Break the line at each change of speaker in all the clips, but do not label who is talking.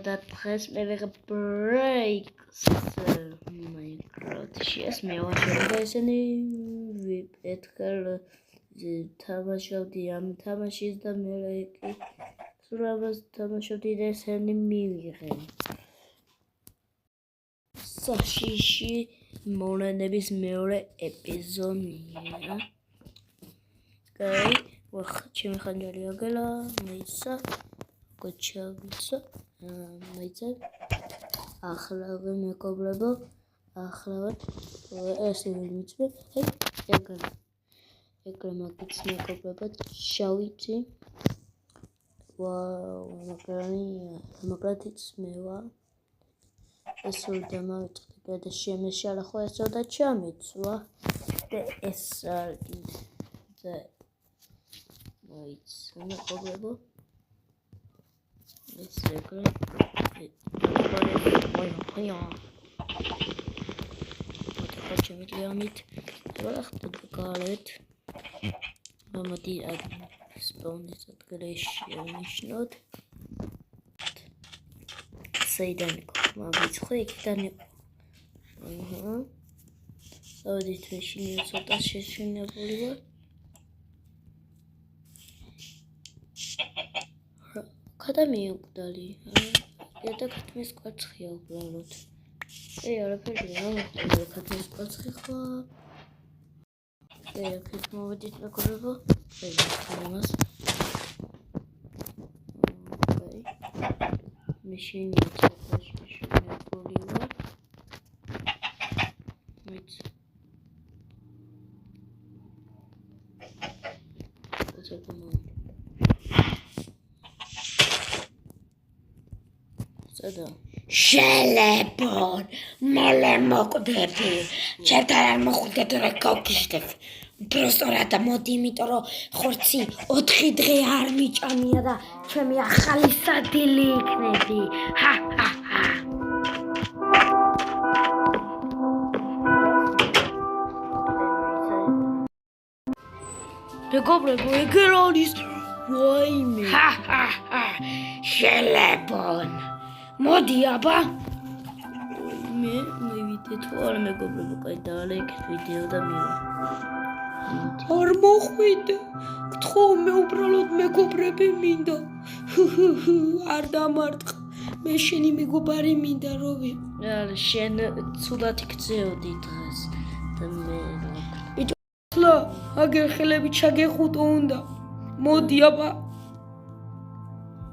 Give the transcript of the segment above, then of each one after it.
და დღეს მე ვიღებ breaks Minecraft-ში ეს მევაშორე და ესენი ვიპეთქარ თამაშობდი ამ თამაშის და მე კი სულაბას თამაშობდი და ესენი მივიღე საშიში მონენების მეორე ეპიზოდია ვახ ჩემი ხანჯალი აგელა მეცა გოჩავიცა მეცა ახლა მეკობრებო ახლა ეს ვიმიწვე ეგრე მაგიც მეკობრებო შავიცი ვაუ მაგრათიც მევა ეს უნდა მოვიწყდე და შემეშალა ხო ესო და ჩამეცვა და ეს და მოიცა მეკობრებო ეს ეგრე Mit wacht galet mamati ad spawn is at not Saidan mabit khoikitan Saudit machine ცოტა შეშინებული ვარ ქადამია მკვდარი და ქათმის კვერცხია უბრალოდ არაფერი არ მოხდა ქათმის კვერცხი ხო აქეთ მოვედით მეკობრებო ამას მაშინია ცოტა შეშინებული ვარ ვიც Shelepon, mole mokdები. Ჩემთან არ მოხვდეთ რა გავგიშდებ. Просто რა მოდი, იმიტომ რომ ხორცი 4 დღე არ მიჭამია და ჩემი ახალი სადილი იქნები. მეგობრებო, ეგერ არის ვაიმე. Shelepon. მოდი აბა მე მივიდეთ არ მეგობრებო კაი დაალექეთ ვიდეო და მივა არ მოხვიდე გთხოვ მე უბრალოდ მეგობრები მინდა არ დამარტყ მე შენი მეგობარი მინდა რო ვიყო შენ ცუდად იქცეოდი დღეს და მე იტლა აგერ ხელები ჩაგეხუტო უნდა მოდი აბა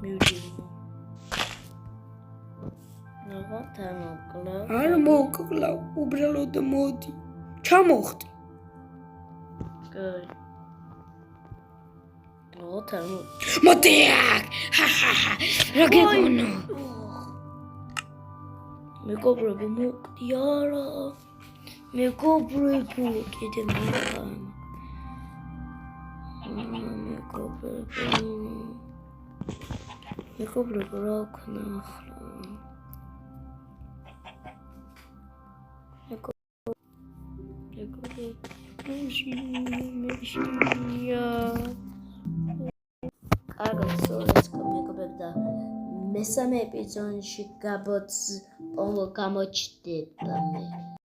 მივიდი არ მოკლა უბრალოდ მოდი ჩამოხდი მოდი რა გეგონა მეგობრებო მოდი არა მეგობრებო კიდე მეგობრებო რა ქნა ახლა მესამე ეპიზოდში გამოჩდება მე